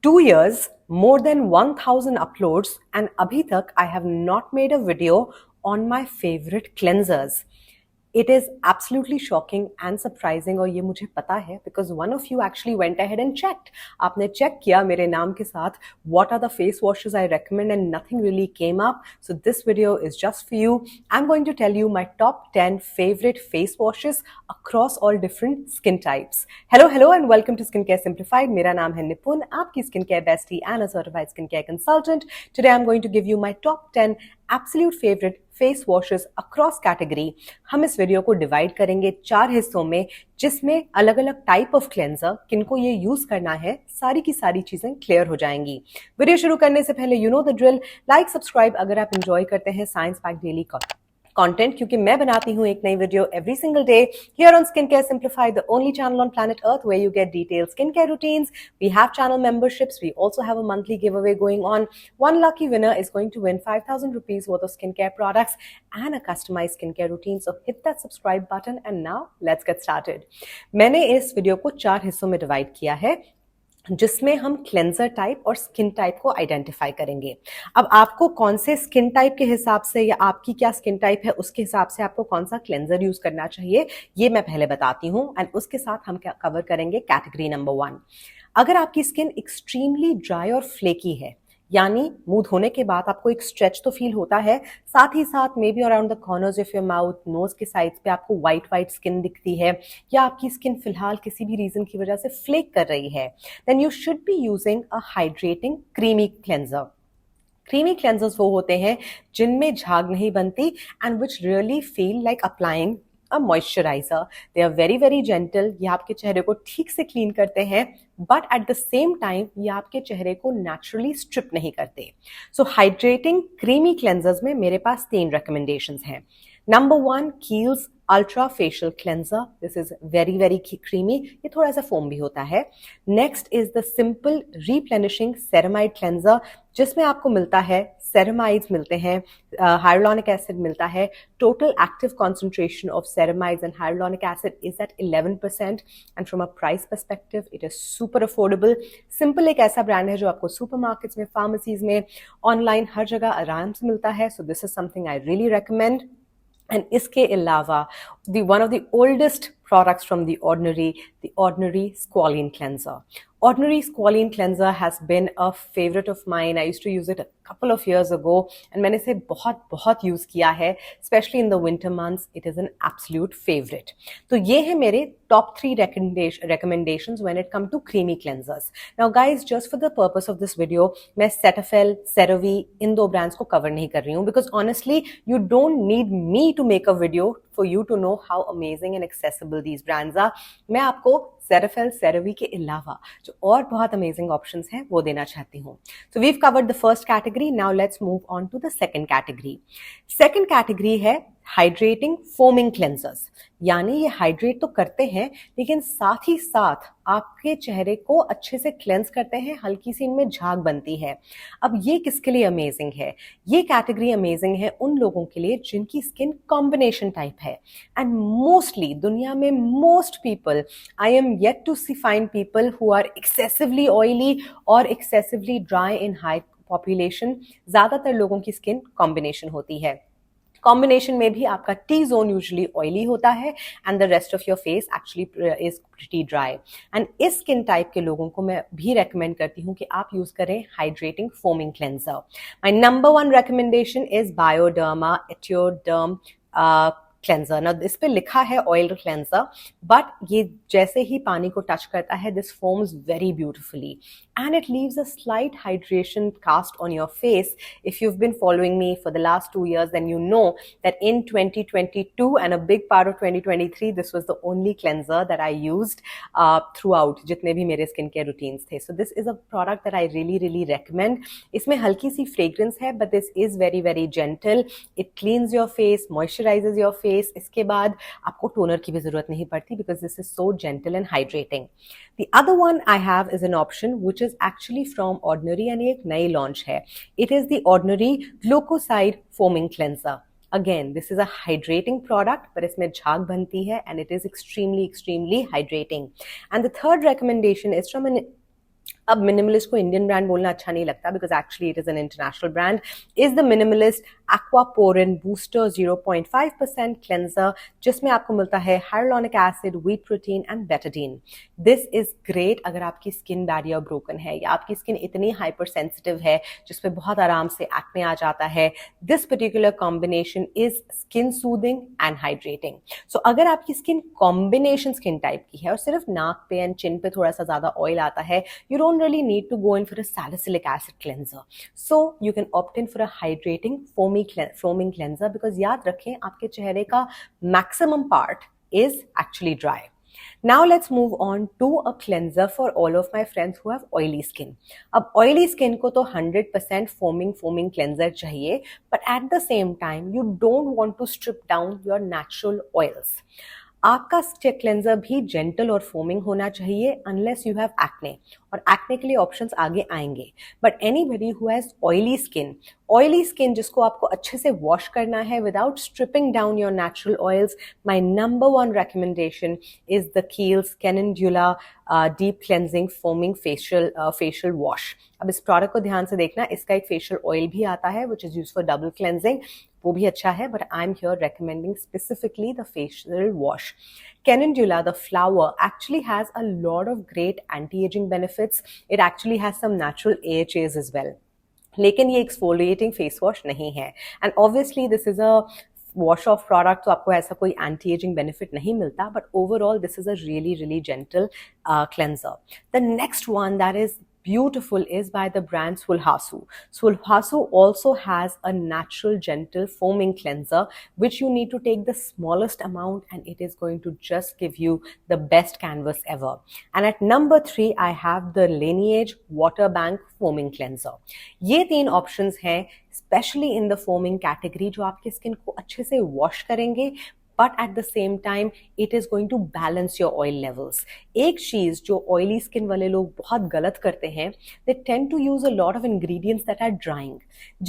2 years, more than 1000 uploads, and abhi tak I have not made a video on my favorite cleansers. It is absolutely shocking and surprising और ये मुझे पता है because one of you actually went ahead and checked. आपने check किया मेरे नाम के साथ what are the face washes I recommend and nothing really came up. So this video is just for you. I'm going to tell you my top 10 favorite face washes across all different skin types. Hello and welcome to Skincare Simplified. मेरा नाम है निपुन, आपकी skincare bestie and a certified skincare consultant. Today I'm going to give you my top 10 absolute favourite face washes across category. हम इस video को divide करेंगे 4 हिस्सों में, जिसमें अलग अलग टाइप ऑफ क्लेंजर किनको ये यूज करना है, सारी की सारी चीजें क्लियर हो जाएंगी. वीडियो शुरू करने से पहले you know the drill, like subscribe अगर आप एंजॉय करते हैं साइंस पैक डेली कंटेंट, क्योंकि मैं बनाती हूँ एक नई video every single day here on skin care simplified, the only channel on planet earth where you get detailed skin care routines. We have channel memberships. We also have a monthly giveaway going on. One lucky winner is going to win 5,000 rupees worth of skincare products and a customized skincare routine. So hit that subscribe button and now let's get started. मैंने इस video को 4 हिस्सों में divide किया है, जिसमें हम cleanser type और स्किन टाइप को आइडेंटिफाई करेंगे. अब आपको कौन से स्किन टाइप के हिसाब से या आपकी क्या स्किन टाइप है उसके हिसाब से आपको कौन सा क्लेंजर यूज करना चाहिए, ये मैं पहले बताती हूँ. एंड उसके साथ हम कवर करेंगे कैटेगरी नंबर 1. अगर आपकी स्किन एक्सट्रीमली ड्राई और फ्लेकी है, यानी मुंह धोने के बाद आपको एक स्ट्रेच तो फील होता है, साथ ही साथ maybe around the corners of your mouth, nose के साइड्स पे आपको वाइट स्किन दिखती है, या आपकी स्किन फिलहाल किसी भी रीजन की वजह से फ्लेक कर रही है, then you should be using a hydrating creamy cleanser. Creamy cleansers वो होते हैं जिनमें झाग नहीं बनती and which really feel like applying a moisturiser. They are very very gentle. ये आपके चेहरे को ठीक से क्लीन करते हैं, but at the same time ये आपके चेहरे को नेचुरली स्ट्रिप नहीं करते. सो हाइड्रेटिंग क्रीमी क्लेंजर्स में मेरे पास 3 रिकमेंडेशंस हैं. Number 1, keels ultra facial cleanser. This is very very creamy. ये थोड़ा सा फोम भी होता है. Next is the simple replenishing ceramide cleanser, जिसमें आपको मिलता है सेरेमाइड्स मिलते हैं, हाइलुरोनिक एसिड मिलता है. Total active concentration of ceramides and hyaluronic acid is at 11%. And from a price perspective it is super affordable. Simple एक ऐसा ब्रांड है जो आपको सुपरमार्केट्स में, फार्मेसीज में, ऑनलाइन हर जगह आराम से मिलता है. So this is something I really recommend. And इसके अलावा one of the oldest products from the Ordinary Squalene Cleanser. Ordinary Squalene Cleanser has been a favorite of mine. I used to use it a couple of years ago and मैंने इसे बहुत use किया है, especially in the winter months. It is an absolute favorite. तो ये है मेरे top 3 recommendations when it comes to creamy cleansers. Now guys, just for the purpose of this video, मैं Cetaphil, CeraVe इन 2 brands को cover नहीं कर रही हूँ, because honestly you don't need me to make a video for you to know how amazing and accessible these brands are. मैं आपको Cetaphil, CeraVe के अलावा जो और बहुत amazing options हैं वो देना चाहती हूँ. So we've covered the first category. Now let's move on to the second category. Second category है हाइड्रेटिंग फोमिंग क्लेंजर्स. यानी ये हाइड्रेट तो करते हैं, लेकिन साथ ही साथ आपके चेहरे को अच्छे से क्लेंस करते हैं, हल्की सी इनमें झाग बनती है. अब ये किसके लिए अमेजिंग है? ये कैटेगरी अमेजिंग है उन लोगों के लिए जिनकी स्किन कॉम्बिनेशन टाइप है. एंड मोस्टली दुनिया में most people, I am yet to see find people who are excessively oily और excessively dry in high population. ज्यादातर लोगों की स्किन कॉम्बिनेशन होती है. कॉम्बिनेशन में भी आपका टी जोन यूजुअली ऑयली होता है and the rest of your face actually is pretty dry. And इस स्किन टाइप के लोगों को मैं भी रेकमेंड करती हूँ कि आप यूज करें hydrating foaming cleanser. My number 1 recommendation is Bioderma Atoderm cleanser. ना इस पे लिखा है ऑयल क्लेंजर, बट ये जैसे ही पानी को टच करता है, this foams very beautifully and it leaves a slight hydration cast on your face. If you've been following me for the last 2 years, then you know that in 2022 and a big part of 2023, this was the only cleanser that I used throughout जितने भी मेरे skincare routines थे. So this is a product that I really recommend. इसमें हल्की सी fragrance है, but this is very gentle. It cleans your face, moisturizes your face. इसके बाद आपको toner की भी जरूरत नहीं पड़ती because this is so gentle and hydrating. The other one I have is an option which is actually from Ordinary and एक नई launch है. It is the Ordinary Glucoside Foaming Cleanser. Again, this is a hydrating product, but इसमें झाग बनती है and it is extremely hydrating. And the third recommendation is from an अब minimalist को Indian brand बोलना अच्छा नहीं लगता because actually it is an international brand, is the minimalist aquaporin booster 0.5% cleanser, जिसमें आपको मिलता है hyaluronic acid, wheat protein and Betadine. This is great अगर आपकी स्किन बैरियर ब्रोकन है या आपकी स्किन इतनी हाइपर सेंसिटिव है जिसपे बहुत आराम से एक्ने आ जाता है. This particular combination is skin soothing and hydrating. So अगर आपकी स्किन कॉम्बिनेशन स्किन टाइप की है और सिर्फ नाक पे एंड चिन पे थोड़ा सा ज्यादा ऑयल आता है, you don't really need to go in for a salicylic acid cleanser. So you can opt in for a hydrating foaming cleanser because याद रखें आपके चेहरे का maximum part is actually dry. Now let's move on to a cleanser for all of my friends who have oily skin. अब oily skin को तो 100% foaming cleanser चाहिए, but at the same time you don't want to strip down your natural oils. आपका cleanser भी gentle और foaming होना चाहिए unless you have acne, और एक्ने के लिए ऑप्शंस आगे आएंगे. But anybody who has oily skin जिसको आपको अच्छे से वॉश करना है without stripping down your natural oils, my number 1 recommendation is the Kiehl's calendula deep cleansing foaming facial wash. अब इस प्रोडक्ट को ध्यान से देखना, इसका एक फेशियल ऑयल भी आता है which is use for double cleansing, वो भी अच्छा है, but I am here recommending specifically the facial wash. Calendula, the flower, actually has a lot of great anti-aging benefits. It actually has some natural AHAs as well. लेकिन ये exfoliating face wash नहीं है, and obviously this is a wash off product, तो आपको ऐसा कोई anti ageing benefit नहीं मिलता, but overall this is a really gentle cleanser. The next one that is beautiful is by the brand Sulhasu. Sulhasu also has a natural gentle foaming cleanser which you need to take the smallest amount and it is going to just give you the best canvas ever. And at number 3 I have the Lineage Water Bank Foaming Cleanser. ये 3 options हैं especially in the foaming category जो आपकी skin को अच्छे से wash करेंगे, but at the same time it is going to balance your oil levels. एक चीज जो ऑयली स्किन वाले लोग बहुत गलत करते हैं, they tend to use a lot of ingredients that are drying.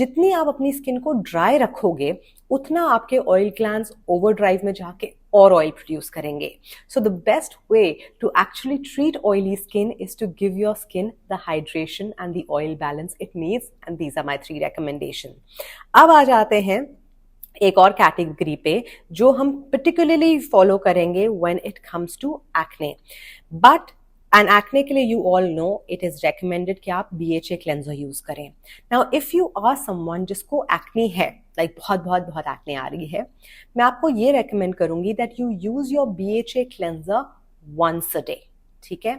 जितनी आप अपनी स्किन को ड्राई रखोगे उतना आपके ऑयल ग्लैंड्स ओवरड्राइव में जाके और ऑयल प्रोड्यूस करेंगे. So the best way to actually treat oily skin is to give your skin the hydration and the oil balance it needs, and these are my 3 recommendation. अब आ जाते हैं एक और कैटेगरी पे जो हम पर्टिकुलरली फॉलो करेंगे when it comes to acne. But and acne के लिए you all know it is recommended कि आप BHA क्लेंजर यूज करें. Now if you are someone जिसको एक्ने है, लाइक बहुत एक्ने आ रही है, मैं आपको ये रेकमेंड करूंगी that you use your BHA cleanser once a day. ठीक है,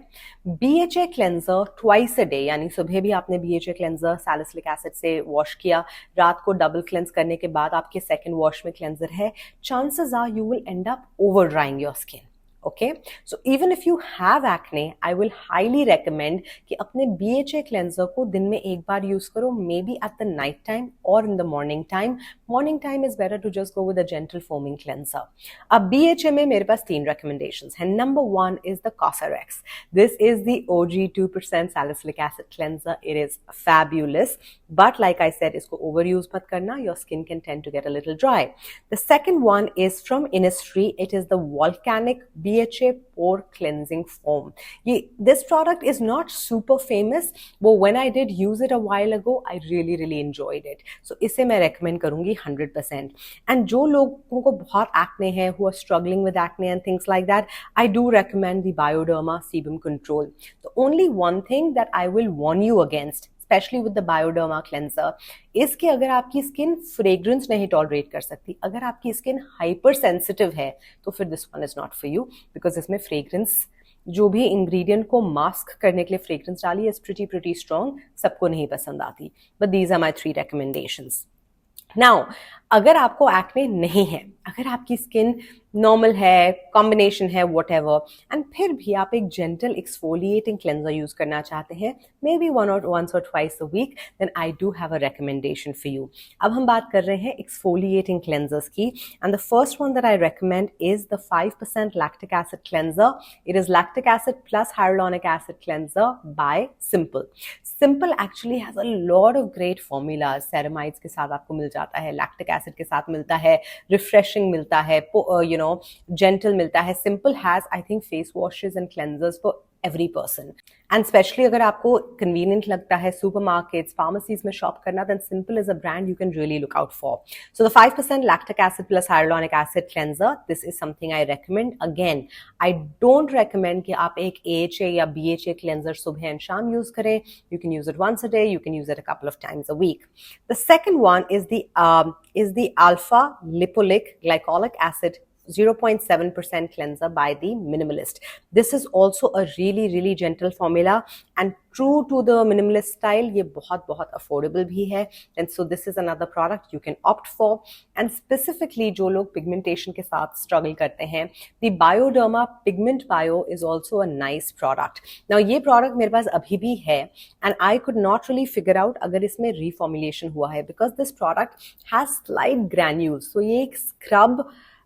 BHA cleanser twice a day, यानी सुबह भी आपने BHA क्लेंजर सैलिसिलिक एसिड से वॉश किया, रात को डबल क्लेंस करने के बाद आपके सेकंड वॉश में क्लेंजर है, chances are you will end up over drying your skin. Okay, so even if you have acne, I will highly recommend कि अपने BHA cleanser को दिन में एक बार यूज करो, maybe at the night time or in the morning time. Morning time is better to just go with a gentle foaming cleanser. अब BHA में मेरे पास 3 recommendations हैं. Number 1 is the Cosrx. This is the OG 2% salicylic acid cleanser. It is fabulous, but like I said, इसको overuse मत करना. Your skin can tend to get a little dry. The second one is from Innisfree. It is the Volcanic BHA pore cleansing foam. This product is not super famous, but when I did use it a while ago, I really enjoyed it. So इसे मैं recommend करूंगी 100%. And जो लोगों को बहुत acne है, who are struggling with acne and things like that, I do recommend the Bioderma Sebum Control. The only one thing that I will warn you against, specially with the Bioderma cleanser, इसके अगर आपकी skin fragrance नहीं tolerate कर सकती, अगर आपकी skin hyper sensitive है, तो फिर this one is not for you, because इसमें फ्रेग्रेंस जो भी इंग्रेडिएंट को मास्क करने के लिए फ्रेग्रेंस डाली है, इज प्रीटी स्ट्रॉन्ग, सबको नहीं पसंद आती. But these are my 3 recommendations. Now अगर आपको एक्ने नहीं है, अगर आपकी स्किन नॉर्मल है, कॉम्बिनेशन है, व्हाटएवर, एंड फिर भी आप एक जेंटल एक्सफोलिएटिंग क्लेंजर यूज करना चाहते हैं, may be once or twice a week, then I do have a recommendation for you. अब हम बात कर रहे हैं एक्सफोलिएटिंग क्लेंजर्स की, and the first one that I recommend is the 5% lactic acid cleanser. It is lactic acid plus hyaluronic acid cleanser by Simple. Simple actually has a lot of great formulas. Ceramides के साथ आपको मिल जाता है, lactic acid के साथ मिलता है, refreshing मिलता है, जेंटल मिलता है. Simple has I think face washes and cleansers for every person. And especially अगर आपको convenient लगता है supermarkets, pharmacies में shop करना, then Simple is a brand you can really look out for. So the 5% lactic acid plus hyaluronic acid cleanser, this is something I recommend. Again, I don't recommend कि आप एक AHA या BHA cleanser सुबह and शाम use करें. You can use it once a day. You can use it a couple of times a week. The second one is the Alpha Lipolic Glycolic Acid 0.7% cleanser by the Minimalist. This is also a really gentle formula and true to the minimalist style. ये बहुत affordable भी है, and so this is another product you can opt for. And specifically जो लोग pigmentation के साथ struggle करते हैं, the Bioderma Pigment Bio is also a nice product. Now ये product मेरे पास अभी भी है and I could not really figure out अगर इसमें reformulation हुआ है, because this product has slight granules. So ये एक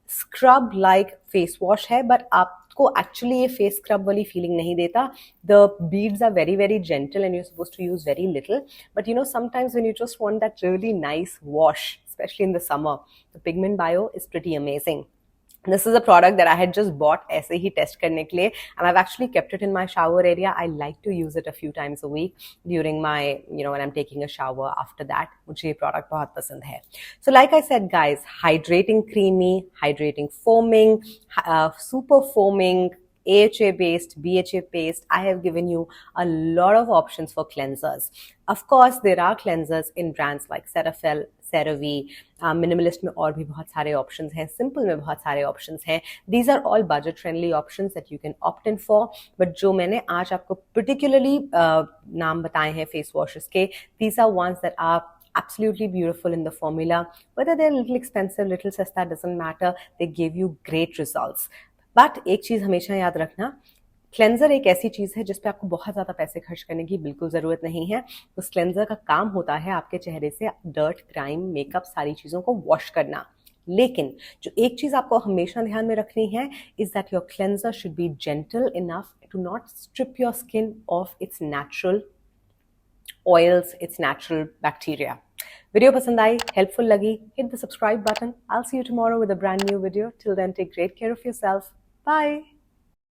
स्क्रब लाइक फेस वॉश है, बट आपको एक्चुअली ये फेस स्क्रब वाली फीलिंग नहीं देता. The beads are very gentle and you are supposed to use very little, but you know sometimes when you just want that really nice wash, especially in the summer, the Pigment Bio is pretty amazing. This is a product that I had just bought ऐसे ही test करने के लिए, and I've actually kept it in my shower area. I like to use it a few times a week during my, when I'm taking a shower. After that, मुझे ये product बहुत पसंद है. So like I said, guys, hydrating creamy, hydrating foaming, super foaming, AHA based, BHA based. I have given you a lot of options for cleansers. Of course, there are cleansers in brands like Cetaphil, CeraVe, Minimalist में और भी बहुत सारे options हैं, Simple में बहुत सारे options हैं. These are all budget friendly options that you can opt in for. But जो मैंने आज आपको particularly नाम बताए हैं face washes के, these are ones that are absolutely beautiful in the formula. Whether they're a little expensive, little sasta, doesn't matter. They give you great results. But एक चीज़ हमेशा याद रखना, क्लेंजर एक ऐसी चीज़ है जिस पे आपको बहुत ज़्यादा पैसे खर्च करने की बिल्कुल ज़रूरत नहीं है. उस क्लेंजर का काम होता है आपके चेहरे से डर्ट, क्राइम, मेकअप, सारी चीज़ों को वॉश करना. लेकिन जो एक चीज़ आपको हमेशा ध्यान में रखनी है is that your cleanser should be gentle enough to not strip your skin off its natural oils, its natural bacteria. Video पसंद आई, हेल्पफुल लगी, hit the subscribe button. I'll see you tomorrow with a brand new video. Till then, take great care of yourself. Bye.